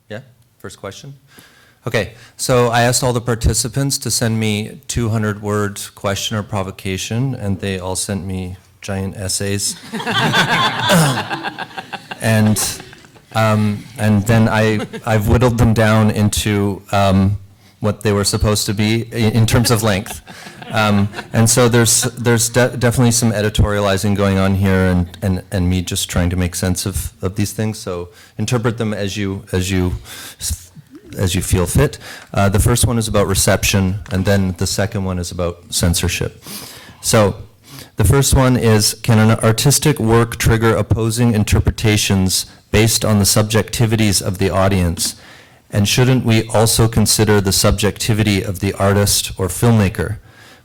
Yeah, first question. Okay, so I asked all the participants to send me 200-word question or provocation, and they all sent me giant essays. and then I've whittled them down into what they were supposed to be in terms of length. And so there's definitely some editorializing going on here, and me just trying to make sense of these things. So interpret them as you feel fit. The first one is about reception, and then the second one is about censorship. So the first one is, can an artistic work trigger opposing interpretations based on the subjectivities of the audience? And shouldn't we also consider the subjectivity of the artist or filmmaker?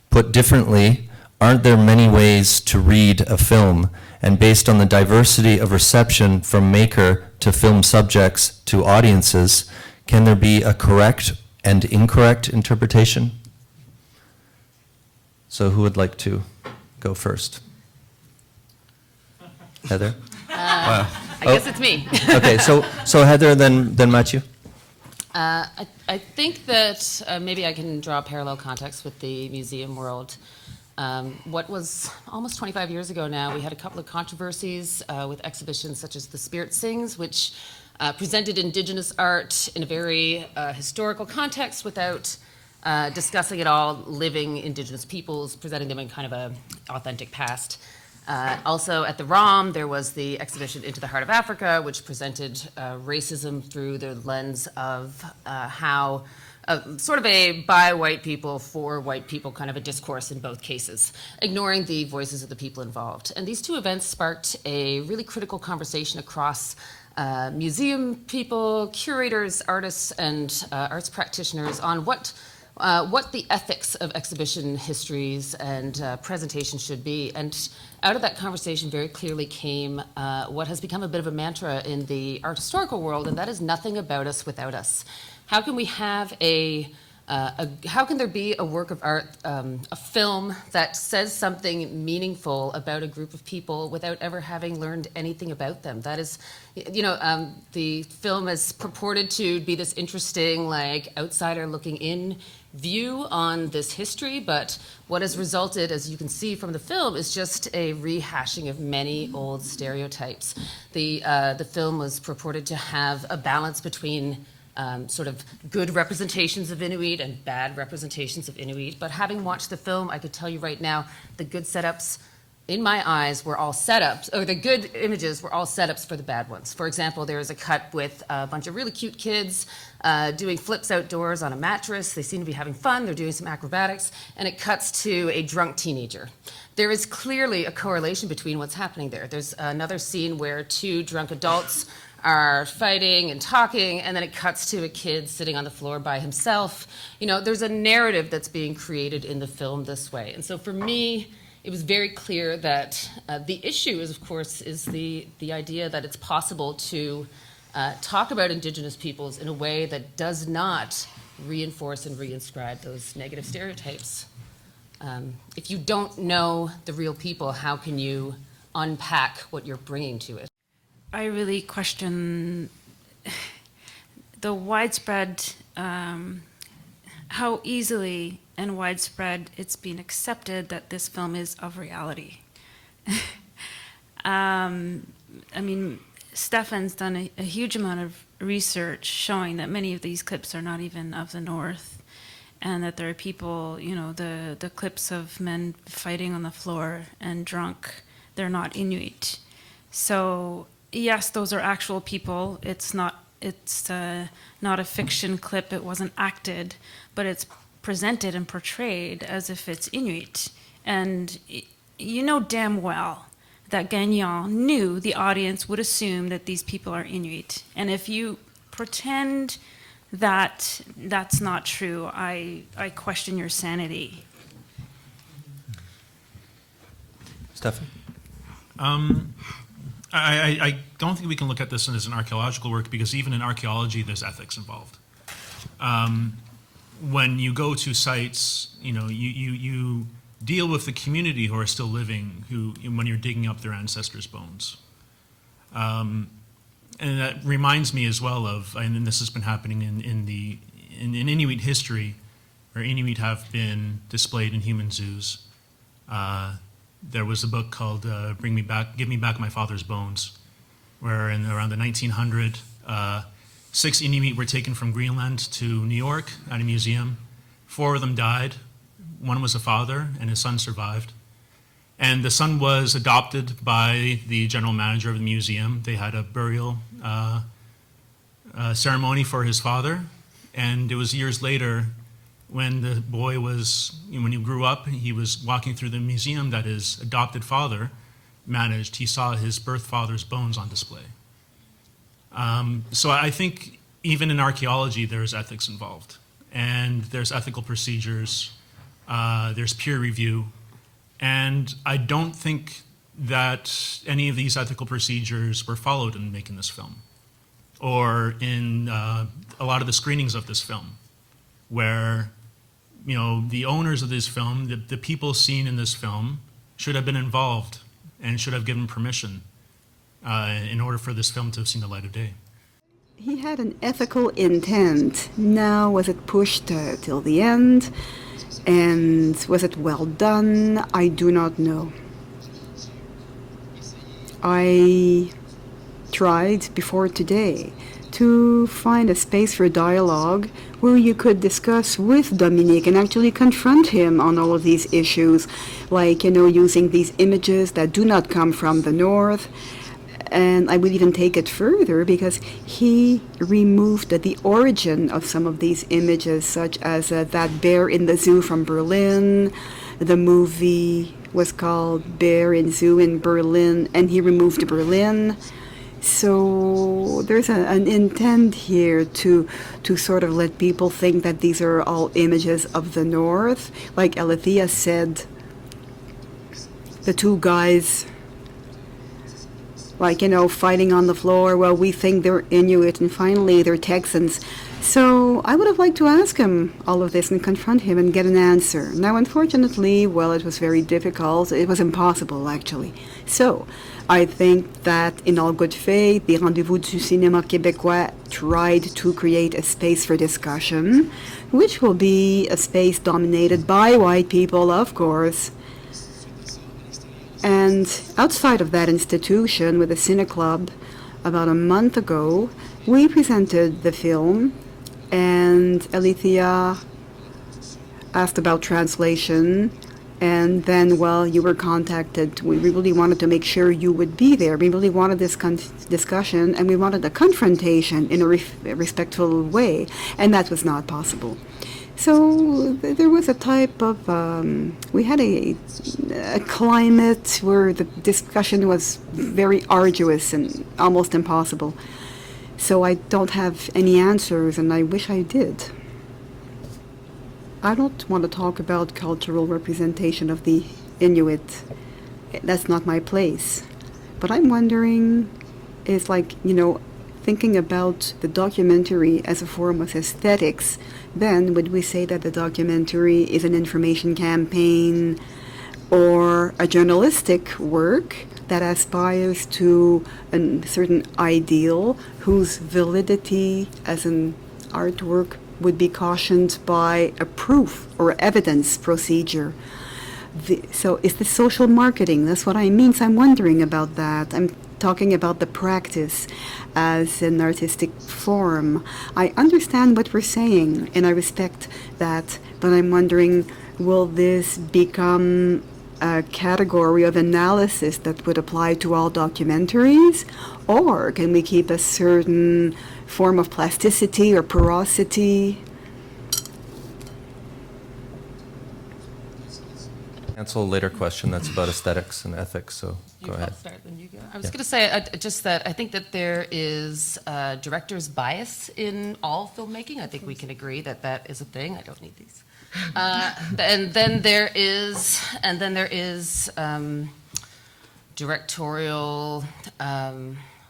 Put differently, aren't there many ways to read a film? And based on the diversity of reception from maker to film subjects to audiences, can there be a correct and incorrect interpretation? So who would like to go first? Heather? I guess it's me. Okay, so Heather, then Mathieu. I think that maybe I can draw a parallel context with the museum world. What was almost 25 years ago now, we had a couple of controversies with exhibitions such as The Spirit Sings, which presented Indigenous art in a very historical context without discussing at all living Indigenous peoples, presenting them in kind of an authentic past. Also at the ROM, there was the exhibition Into the Heart of Africa, which presented racism through the lens of how sort of a by white people, for white people kind of a discourse in both cases, ignoring the voices of the people involved. And these two events sparked a really critical conversation across museum people, curators, artists, and arts practitioners on what the ethics of exhibition histories and presentation should be. And out of that conversation very clearly came what has become a bit of a mantra in the art historical world, and that is nothing about us without us. How can we have how can there be a work of art, a film that says something meaningful about a group of people without ever having learned anything about them? That is, the film is purported to be this interesting, like, outsider looking in view on this history, but what has resulted, as you can see from the film, is just a rehashing of many old stereotypes. The film was purported to have a balance between sort of good representations of Inuit and bad representations of Inuit, but having watched the film, I could tell you right now, the good setups in my eyes were all setups, or the good images were all setups for the bad ones. For example, there is a cut with a bunch of really cute kids doing flips outdoors on a mattress. They seem to be having fun. They're doing some acrobatics, and it cuts to a drunk teenager. There is clearly a correlation between what's happening there. There's another scene where two drunk adults are fighting and talking, and then it cuts to a kid sitting on the floor by himself. There's a narrative that's being created in the film this way. And so for me, it was very clear that the issue is, of course, is the idea that it's possible to talk about Indigenous peoples in a way that does not reinforce and reinscribe those negative stereotypes. If you don't know the real people, how can you unpack what you're bringing to it? I really question the widespread, how easily and widespread it's been accepted that this film is of reality. Stefan's done a huge amount of research showing that many of these clips are not even of the North, and that there are people, the clips of men fighting on the floor and drunk, they're not Inuit. So yes, those are actual people. It's not a fiction clip. It wasn't acted, but it's presented and portrayed as if it's Inuit. And you know damn well that Gagnon knew the audience would assume that these people are Inuit. And if you pretend that that's not true, I question your sanity. Stefan? I don't think we can look at this as an archaeological work, because even in archaeology, there's ethics involved. When you go to sites, you deal with the community who are still living, when you're digging up their ancestors' bones. and that reminds me as well of, and this has been happening in Inuit history, where Inuit have been displayed in human zoos. There was a book called Give Me Back My Father's Bones, where in around the 1900, 6 Inuit were taken from Greenland to New York at a museum. 4 of them died. One was a father, and his son survived. And the son was adopted by the general manager of the museum. They had a burial ceremony for his father. And it was years later when the boy when he grew up, he was walking through the museum that his adopted father managed. He saw his birth father's bones on display. So I think even in archaeology, there's ethics involved. And there's ethical procedures, there's peer review. And I don't think that any of these ethical procedures were followed in making this film, or in a lot of the screenings of this film, where the owners of this film, the people seen in this film, should have been involved and should have given permission in order for this film to have seen the light of day. He had an ethical intent. Now, was it pushed till the end? And was it well done? I do not know. I tried before today to find a space for dialogue where you could discuss with Dominic and actually confront him on all of these issues, like, using these images that do not come from the north. And I would even take it further, because he removed the origin of some of these images, such as that bear in the zoo from Berlin. The movie was called Bear in Zoo in Berlin, and he removed Berlin. So there's an intent here to sort of let people think that these are all images of the north. Like Alethea said, the 2 guys, fighting on the floor. Well, we think they're Inuit, and finally they're Texans. So I would have liked to ask him all of this and confront him and get an answer. Now, unfortunately, it was very difficult. It was impossible, actually. So I think that in all good faith, the Rendezvous du Cinéma Québécois tried to create a space for discussion, which will be a space dominated by white people, of course. And outside of that institution, with the Cine Club, about a month ago, we presented the film, and Alethea asked about translation, and then, you were contacted. We really wanted to make sure you would be there. We really wanted this discussion, and we wanted a confrontation in a respectful way, and that was not possible. So there was a type of, we had a climate where the discussion was very arduous and almost impossible. So I don't have any answers, and I wish I did. I don't want to talk about cultural representation of the Inuit. That's not my place. But I'm wondering, is thinking about the documentary as a form of aesthetics, then would we say that the documentary is an information campaign or a journalistic work that aspires to a certain ideal whose validity as an artwork would be cautioned by a proof or evidence procedure? So is this social marketing? That's what I mean. So I'm wondering about that. I'm talking about the practice as an artistic form. I understand what we're saying, and I respect that, but I'm wondering, will this become a category of analysis that would apply to all documentaries? Or can we keep a certain form of plasticity or porosity? Answer a later question that's about aesthetics and ethics, so go ahead. I'll start, then you go. I was going to say just that I think that there is director's bias in all filmmaking. I think we can agree that that is a thing. I don't need these. And then there is directorial.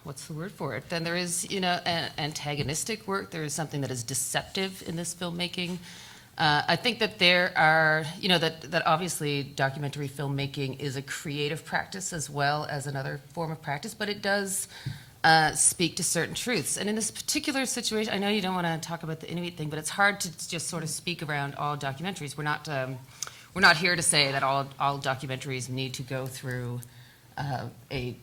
What's the word for it? Then there is, antagonistic work. There is something that is deceptive in this filmmaking. I think that there are, that obviously documentary filmmaking is a creative practice as well as another form of practice, but it does speak to certain truths. And in this particular situation, I know you don't want to talk about the Inuit thing, but it's hard to just sort of speak around all documentaries. We're not here to say that all documentaries need to go through a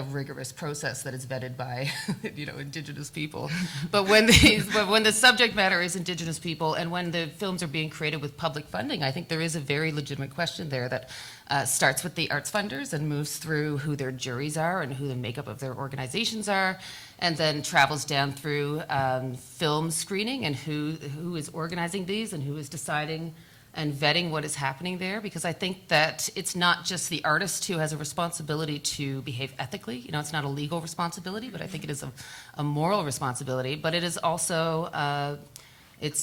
rigorous process that is vetted by Indigenous people. But when the subject matter is Indigenous people, and when the films are being created with public funding, I think there is a very legitimate question there that starts with the arts funders and moves through who their juries are and who the makeup of their organizations are, and then travels down through film screening and who is organizing these and who is deciding and vetting what is happening there, because I think that it's not just the artist who has a responsibility to behave ethically. It's not a legal responsibility, but I think it is a moral responsibility. But it is also it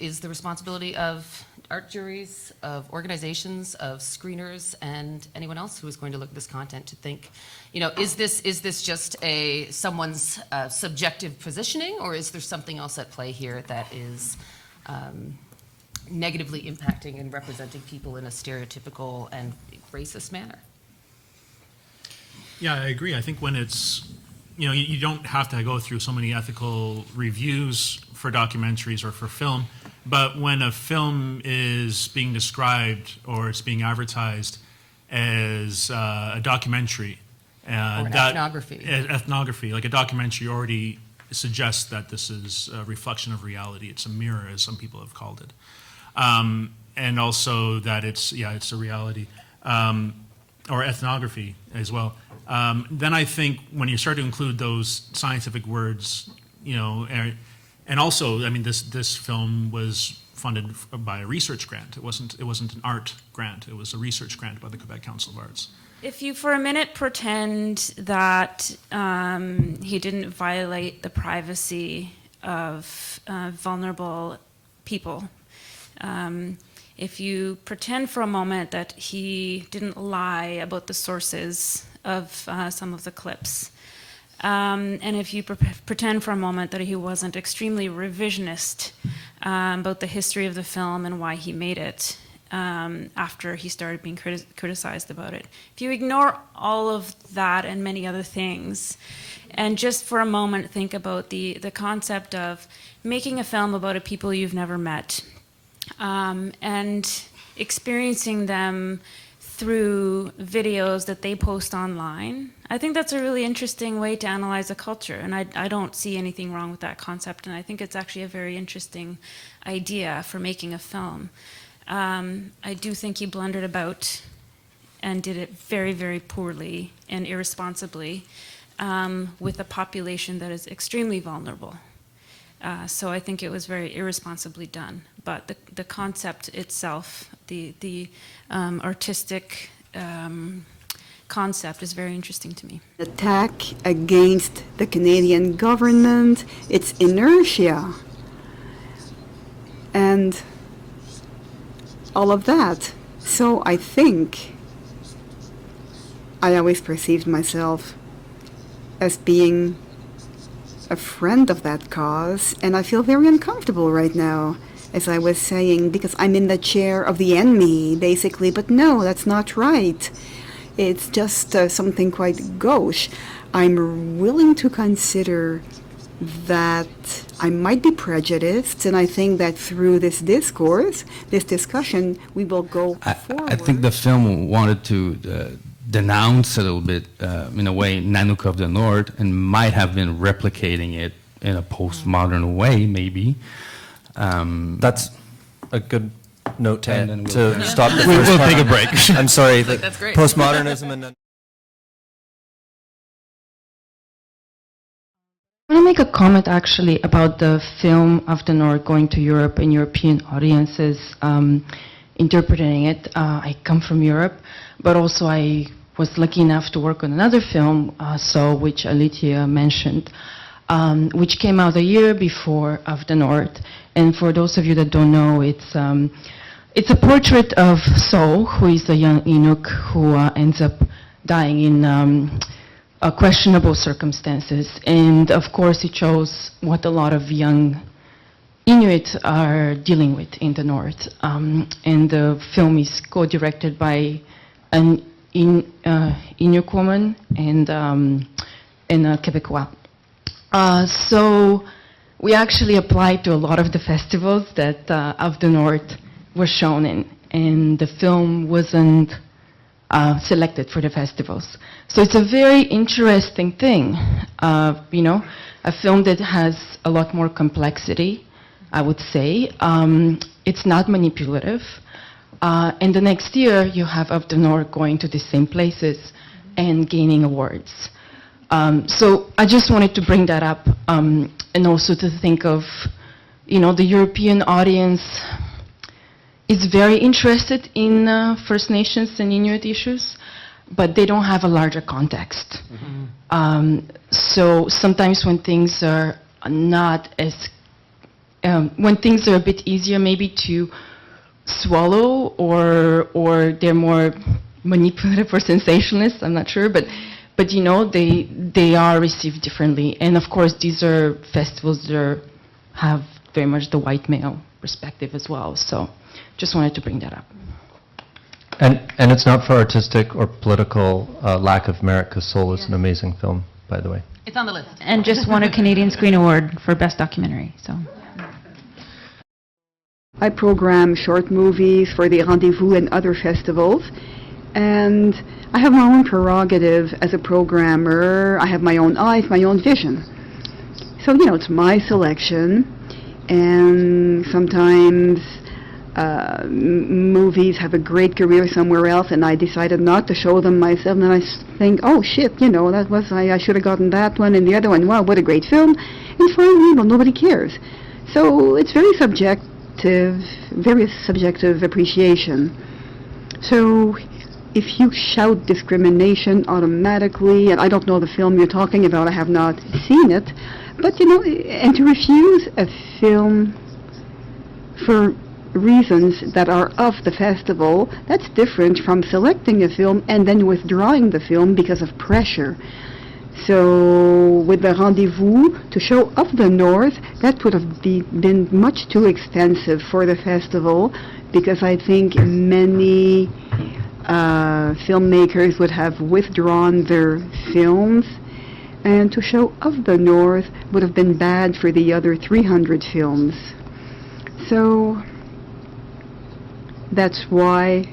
is the responsibility of art juries, of organizations, of screeners, and anyone else who is going to look at this content to think, is this just someone's subjective positioning, or is there something else at play here that is negatively impacting and representing people in a stereotypical and racist manner? Yeah, I agree. I think when it's, you don't have to go through so many ethical reviews for documentaries or for film, but when a film is being described or it's being advertised as a documentary, Or ethnography. Ethnography, like a documentary already suggests that this is a reflection of reality. It's a mirror, as some people have called it. And also that it's a reality, or ethnography as well. Then I think when you start to include those scientific words, and also, I mean, this film was funded by a research grant. It wasn't an art grant. It was a research grant by the Quebec Council of Arts. If you for a minute pretend that he didn't violate the privacy of vulnerable people, if you pretend for a moment that he didn't lie about the sources of some of the clips, and if you pretend for a moment that he wasn't extremely revisionist about the history of the film and why he made it after he started being criticized about it, if you ignore all of that and many other things, and just for a moment think about the concept of making a film about a people you've never met, and experiencing them through videos that they post online, I think that's a really interesting way to analyze a culture, and I don't see anything wrong with that concept, and I think it's actually a very interesting idea for making a film. I do think he blundered about and did it very, very poorly and irresponsibly with a population that is extremely vulnerable. So I think it was very irresponsibly done. But the concept itself, the artistic concept is very interesting to me. Attack against the Canadian government, its inertia, and all of that. So I think I always perceived myself as being a friend of that cause, and I feel very uncomfortable right now, as I was saying, because I'm in the chair of the enemy, basically. But no, that's not right. It's just something quite gauche. I'm willing to consider that I might be prejudiced, and I think that through this discourse, this discussion, we will go forward. I think the film wanted to denounce a little bit, in a way, Nanook of the North, and might have been replicating it in a postmodern way, maybe. That's a good note And then to we'll- stop the We'll first part. take a break. I'm sorry. That's great. Postmodernism and I want to make a comment actually about the film of the North going to Europe and European audiences interpreting it. I come from Europe, but also I was lucky enough to work on another film, which Alethea mentioned, which came out a year before of the North. And for those of you that don't know, it's a portrait of So, who is a young Inuk who ends up dying in questionable circumstances. And of course it shows what a lot of young Inuit are dealing with in the North. And the film is co-directed by an Inuk woman and Quebecois. So we actually applied to a lot of the festivals that of the North were shown in, and the film wasn't selected for the festivals. So it's a very interesting thing, a film that has a lot more complexity, I would say. It's not manipulative. And the next year, you have Of the North going to the same places and gaining awards. So I just wanted to bring that up, and also to think of, the European audience is very interested in First Nations and Inuit issues, but they don't have a larger context. So sometimes when things are not as, when things are a bit easier maybe to swallow, or they're more manipulative or sensationalist, I'm not sure, but they are received differently. And of course, these are festivals that have very much the white male perspective as well. So just wanted to bring that up. And it's not for artistic or political lack of merit, because Soul is an amazing film, by the way. It's on the list. And just won a Canadian Screen Award for Best Documentary. So. I program short movies for the Rendezvous and other festivals, and I have my own prerogative as a programmer. I have my own eyes, my own vision. So, it's my selection, and sometimes movies have a great career somewhere else, and I decided not to show them myself, and then I think, oh shit, that was, I should have gotten that one, and the other one, wow, what a great film, and finally, nobody cares. So it's very subjective appreciation. So if you shout discrimination automatically, and I don't know the film you're talking about, I have not seen it, but and to refuse a film for reasons that are of the festival, that's different from selecting a film and then withdrawing the film because of pressure. So with the Rendezvous, to show Of the North, that would have been much too expensive for the festival, because I think many filmmakers would have withdrawn their films, and to show Of the North would have been bad for the other 300 films. So that's why,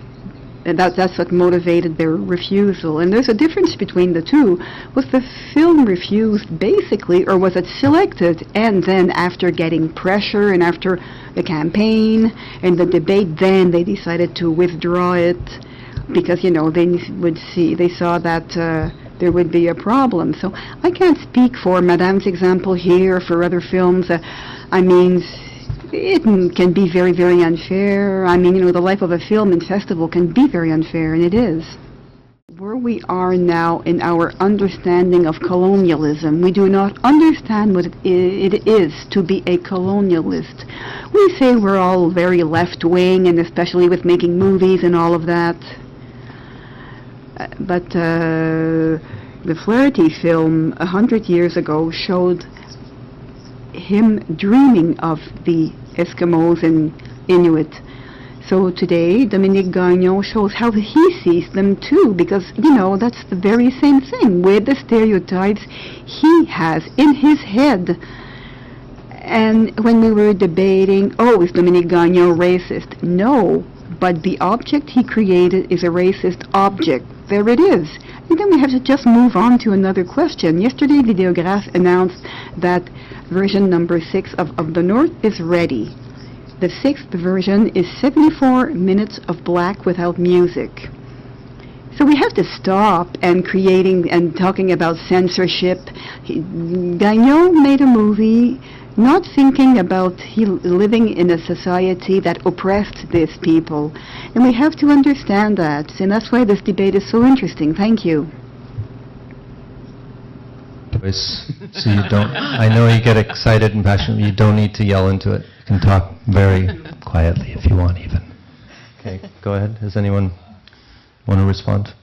that's what motivated their refusal. And there's a difference between the two. Was the film refused basically, or was it selected, and then after getting pressure and after the campaign and the debate, then they decided to withdraw it because, they saw that there would be a problem. So I can't speak for Madame's example here, for other films. It can be very, very unfair. The life of a film and festival can be very unfair, and it is. Where we are now in our understanding of colonialism, we do not understand what it is to be a colonialist. We say we're all very left-wing, and especially with making movies and all of that. But the Flaherty film 100 years ago showed him dreaming of the Eskimos and Inuit. So today, Dominic Daniel shows how he sees them too, because, that's the very same thing with the stereotypes he has in his head. And when we were debating, is Dominic Daniel racist? No, but the object he created is a racist object. There it is. And then we have to just move on to another question. Yesterday, Videograph announced that version number 6 of the North is ready. The 6th version is 74 minutes of black without music. So we have to stop and talking about censorship. Daniel made a movie not thinking about living in a society that oppressed these people. And we have to understand that. And that's why this debate is so interesting. Thank you. So you don't, I know you get excited and passionate, you don't need to yell into it. You can talk very quietly if you want even. Okay, go ahead. Does anyone want to respond?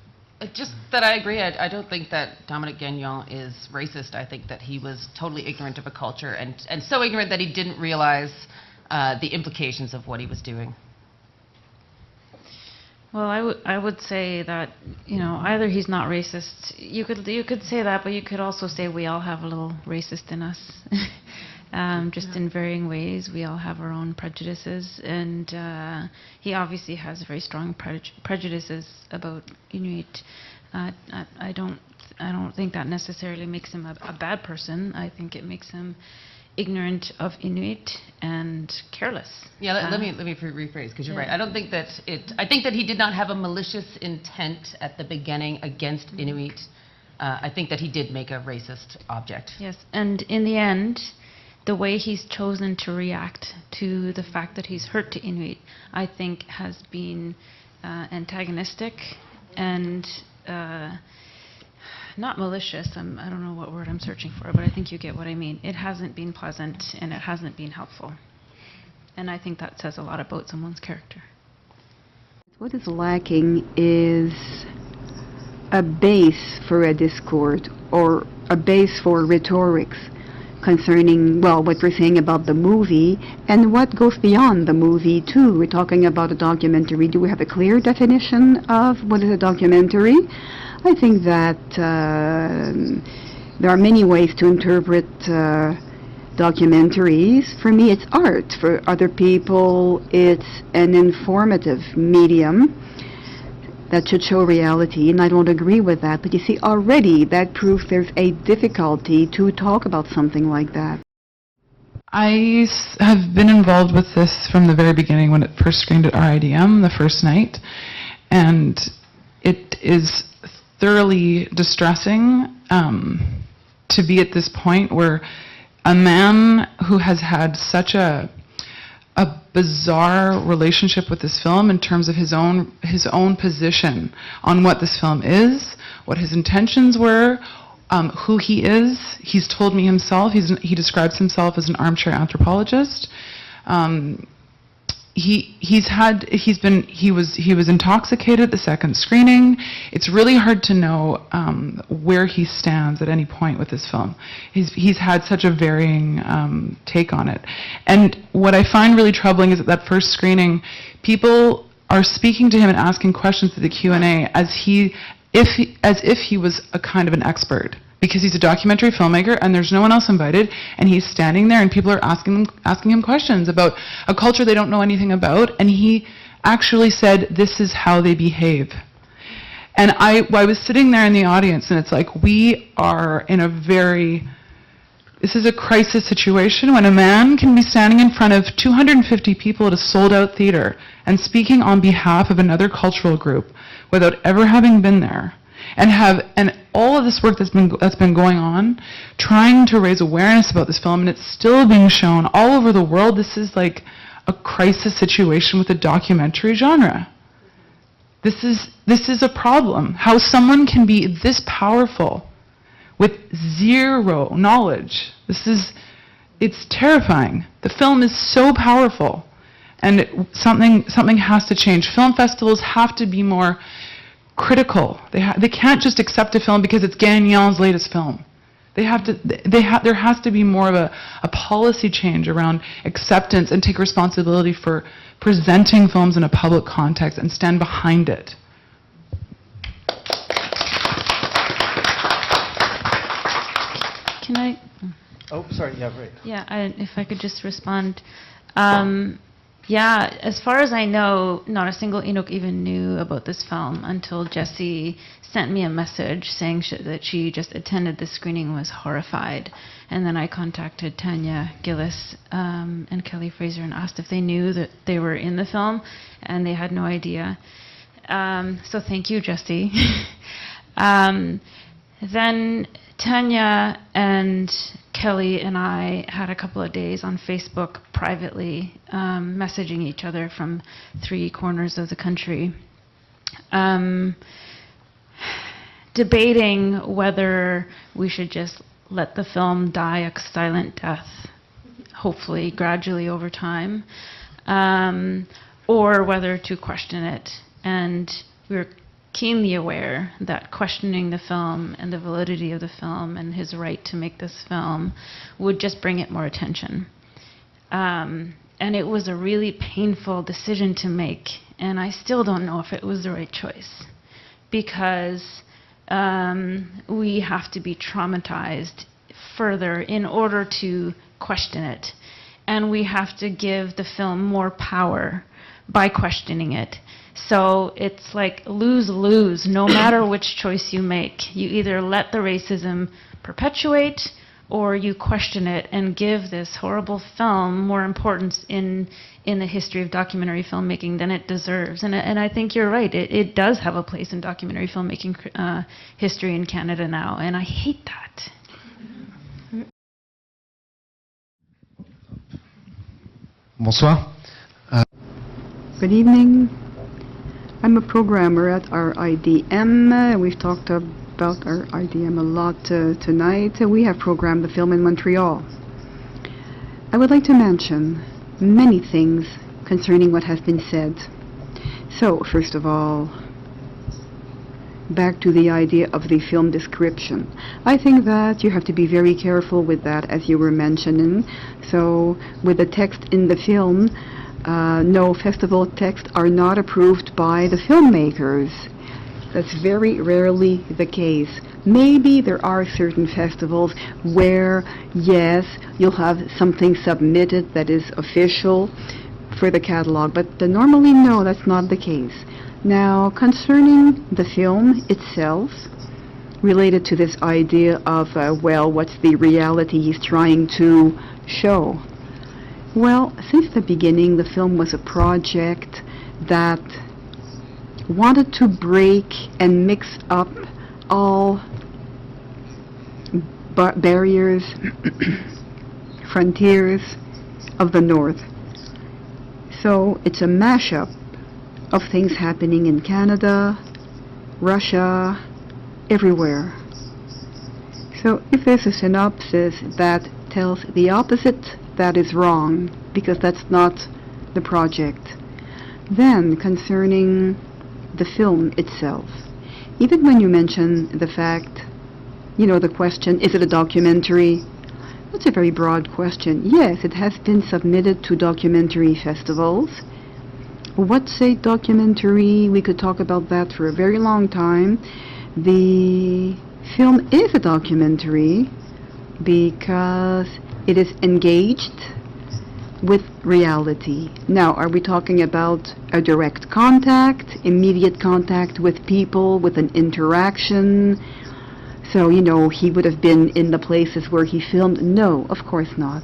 Just that I agree. I don't think that Dominic Daniel is racist. I think that he was totally ignorant of a culture, and so ignorant that he didn't realize the implications of what he was doing. Well, I would say that, either he's not racist. You could say that, but you could also say we all have a little racist in us, just in varying ways. We all have our own prejudices, and he obviously has very strong prejudices about Inuit. I don't think that necessarily makes him a bad person. I think it makes him ignorant of Inuit and careless. Yeah, let me rephrase, because you're right. I don't think that I think that he did not have a malicious intent at the beginning against Inuit. I think that he did make a racist object. Yes, and in the end, the way he's chosen to react to the fact that he's hurt to Inuit, I think has been antagonistic and not malicious. I don't know what word I'm searching for, but I think you get what I mean. It hasn't been pleasant and it hasn't been helpful. And I think that says a lot about someone's character. What is lacking is a base for a discourse or a base for rhetorics concerning, well, what we're saying about the movie and what goes beyond the movie too. We're talking about a documentary. Do we have a clear definition of what is a documentary? I think that there are many ways to interpret documentaries. For me, it's art. For other people, it's an informative medium that should show reality, and I don't agree with that. But you see, already that proves there's a difficulty to talk about something like that. I have been involved with this from the very beginning when it first screened at RIDM the first night, and it is thoroughly distressing to be at this point where a man who has had such a bizarre relationship with this film in terms of his own position on what this film is, what his intentions were, who he is. He's told me himself, he describes himself as an armchair anthropologist. He was intoxicated at the second screening. It's really hard to know where he stands at any point with this film. He's had such a varying take on it. And what I find really troubling is at that first screening, people are speaking to him and asking questions at the Q&A as if he was a kind of an expert, because he's a documentary filmmaker and there's no one else invited, and he's standing there and people are asking him questions about a culture they don't know anything about, and he actually said, this is how they behave. And I was sitting there in the audience, and it's like, we are in this is a crisis situation when a man can be standing in front of 250 people at a sold-out theater and speaking on behalf of another cultural group without ever having been there, and all of this work that's been going on, trying to raise awareness about this film, and it's still being shown all over the world. This is like a crisis situation with the documentary genre. This is a problem. How someone can be this powerful with zero knowledge. It's terrifying. The film is so powerful, and something has to change. Film festivals have to be more critical. They can't just accept a film because it's Gagnon's latest film. There has to be more of a policy change around acceptance and take responsibility for presenting films in a public context and stand behind it. Can I? Oh, sorry. Yeah, right. Yeah, if I could just respond. Yeah, as far as I know, not a single Inuk even knew about this film until Jessie sent me a message saying that she just attended the screening and was horrified. And then I contacted Tanya Gillis and Kelly Fraser and asked if they knew that they were in the film, and they had no idea. So thank you, Jessie. Then Tanya and Kelly and I had a couple of days on Facebook privately messaging each other from 3 corners of the country, debating whether we should just let the film die a silent death, hopefully gradually over time, or whether to question it. And we were keenly aware that questioning the film and the validity of the film and his right to make this film would just bring it more attention. And it was a really painful decision to make. and I still don't know if it was the right choice, because we have to be traumatized further in order to question it. And we have to give the film more power by questioning it. So it's like lose-lose, no matter which choice you make. You either let the racism perpetuate, or you question it and give this horrible film more importance in the history of documentary filmmaking than it deserves. And I think you're right. It does have a place in documentary filmmaking history in Canada now, and I hate that. Bonsoir. Good evening. I'm a programmer at our IDM. We've talked about our IDM a lot tonight. We have programmed the film in Montreal. I would like to mention many things concerning what has been said. So, first of all, back to the idea of the film description. I think that you have to be very careful with that, as you were mentioning. So, with the text in the film, no, festival texts are not approved by the filmmakers. That's very rarely the case. Maybe there are certain festivals where, yes, you'll have something submitted that is official for the catalog, but normally, no, that's not the case. Now, concerning the film itself, related to this idea of, well, what's the reality he's trying to show? Well, since the beginning, the film was a project that wanted to break and mix up all barriers, frontiers of the North. So it's a mashup of things happening in Canada, Russia, everywhere. So if there's a synopsis that tells the opposite, that is wrong, because that's not the project. Then, concerning the film itself, even when you mention the fact, the question, is it a documentary? That's a very broad question. Yes, it has been submitted to documentary festivals. What's a documentary? We could talk about that for a very long time. The film is a documentary because it is engaged with reality. Now, are we talking about a direct contact, immediate contact with people, with an interaction? So, he would have been in the places where he filmed? No, of course not.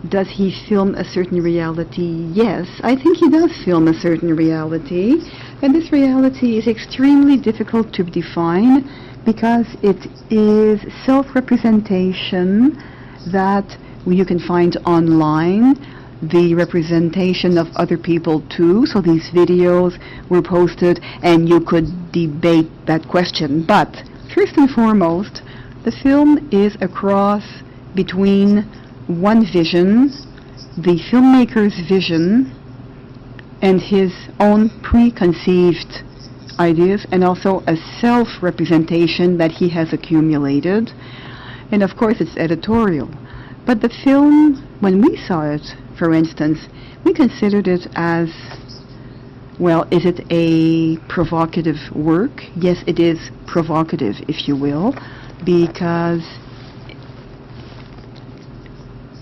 Does he film a certain reality? Yes, I think he does film a certain reality. And this reality is extremely difficult to define because it is self-representation that you can find online, the representation of other people too. So these videos were posted and you could debate that question. But first and foremost, the film is a cross between one vision, the filmmaker's vision, and his own preconceived ideas, and also a self-representation that he has accumulated. And of course it's editorial. But the film, when we saw it, for instance, we considered it as, well, is it a provocative work? Yes, it is provocative, if you will, because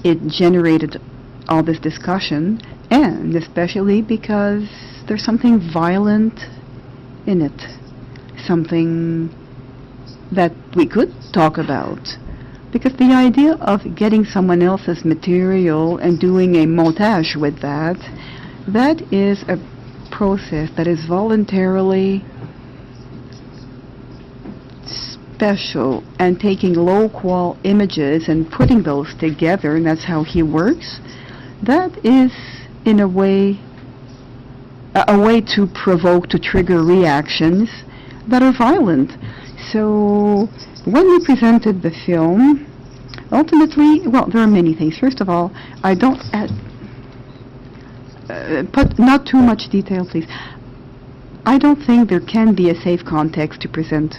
it generated all this discussion, and especially because there's something violent in it, something that we could talk about. Because the idea of getting someone else's material and doing a montage with that is a process that is voluntarily special, and taking low-qual images and putting those together, and that's how he works, that is, in a way to provoke, to trigger reactions that are violent. So when we presented the film, ultimately, well, there are many things. First of all, I don't put not too much detail, please. I don't think there can be a safe context to present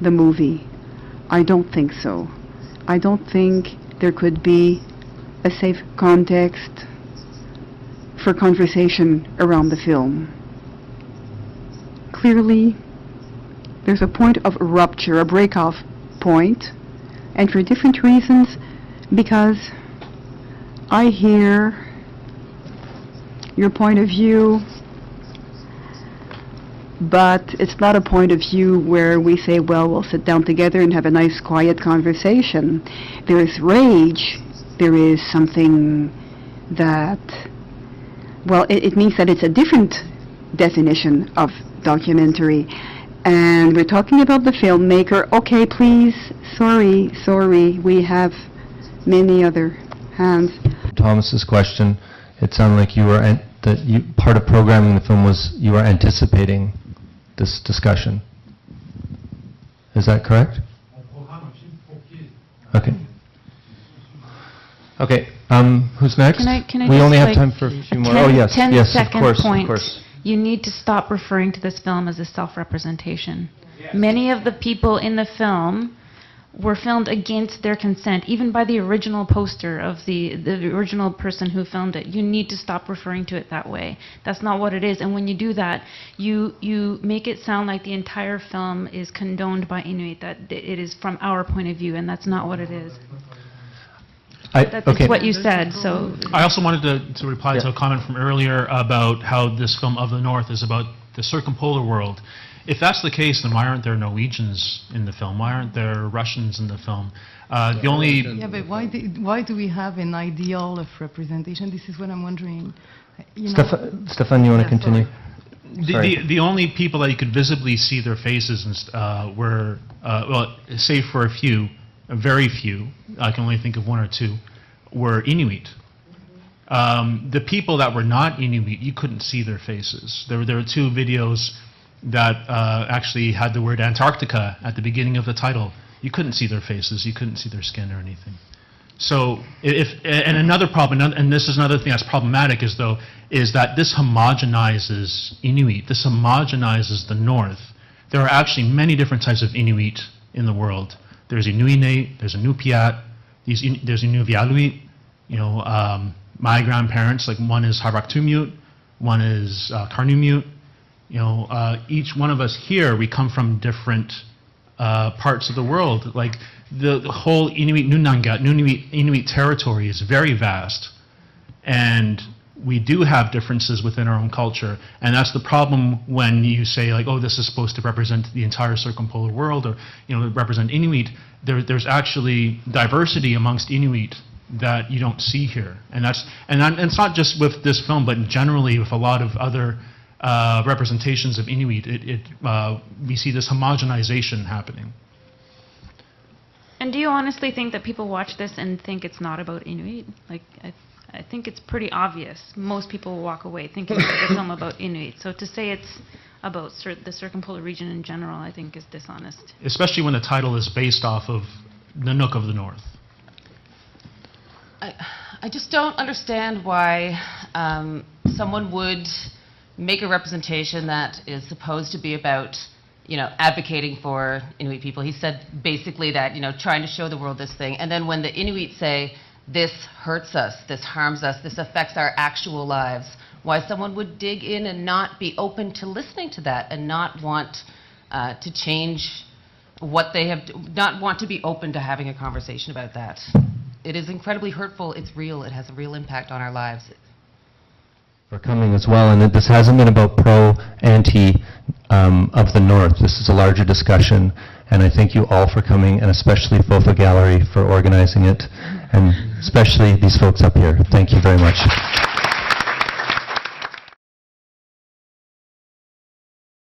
the movie. I don't think so. I don't think there could be a safe context for conversation around the film. Clearly, there's a point of rupture, a break-off point, and for different reasons, because I hear your point of view, but it's not a point of view where we say, well, we'll sit down together and have a nice quiet conversation. There is rage, there is something that, well, it means that it's a different definition of documentary. And we're talking about the filmmaker. Okay, please, sorry, we have many other hands. Thomas's question, it sounded like you were part of programming the film was you were anticipating this discussion. Is that correct? Okay. Okay. Who's next? Can I we just, only have like, time for a few more. 10 Oh yes, yes, of 10-second course, point. of course. You need to stop referring to this film as a self-representation. Many of the people in the film were filmed against their consent, even by the original poster of the original person who filmed it. You need to stop referring to it that way. That's not what it is. And when you do that, you make it sound like the entire film is condoned by Inuit, that it is from our point of view, and that's not what it is. That's Okay. what you said, so... I also wanted to reply to a comment from earlier about how this film Of the North is about the circumpolar world. If that's the case, then why aren't there Norwegians in the film? Why aren't there Russians in the film? The only... Yeah, but why do we have an ideal of representation? This is what I'm wondering. Stefan, you want to continue? The only people that you could visibly see their faces were, well, save for a few, very few, I can only think of one or two, were Inuit. The people that were not Inuit, you couldn't see their faces. There were two videos that actually had the word Antarctica at the beginning of the title. You couldn't see their faces, you couldn't see their skin or anything. So, and another problem, and this is another thing that's problematic, is that this homogenizes Inuit. This homogenizes the North. There are actually many different types of Inuit in the world. There's Inuit, there's Inupiat, there's Inuvialuit. You know, my grandparents, like one is Haraktumut, one is Karnumut. You know, each one of us here, we come from different parts of the world. Like the whole Inuit Nunangat, Inuit territory is very vast, and we do have differences within our own culture, and that's the problem when you say like, oh, this is supposed to represent the entire circumpolar world, or represent Inuit. There's actually diversity amongst Inuit that you don't see here, and it's not just with this film, but generally with a lot of other representations of Inuit. We see this homogenization happening. And do you honestly think that people watch this and think it's not about Inuit? Like, I think it's pretty obvious. Most people will walk away thinking it's a film about Inuit. So to say it's about the circumpolar region in general, I think is dishonest. Especially when the title is based off of Nanook of the North. I just don't understand why someone would make a representation that is supposed to be about, advocating for Inuit people. He said basically that, trying to show the world this thing. And then when the Inuit say, this hurts us, this harms us, this affects our actual lives, why someone would dig in and not be open to listening to that and not want to change what they have, not want to be open to having a conversation about that. It is incredibly hurtful. It's real. It has a real impact on our lives. For coming as well, and this hasn't been about pro-anti of the North. This is a larger discussion, and I thank you all for coming, and especially FOFA Gallery for organizing it, and especially these folks up here. Thank you very much.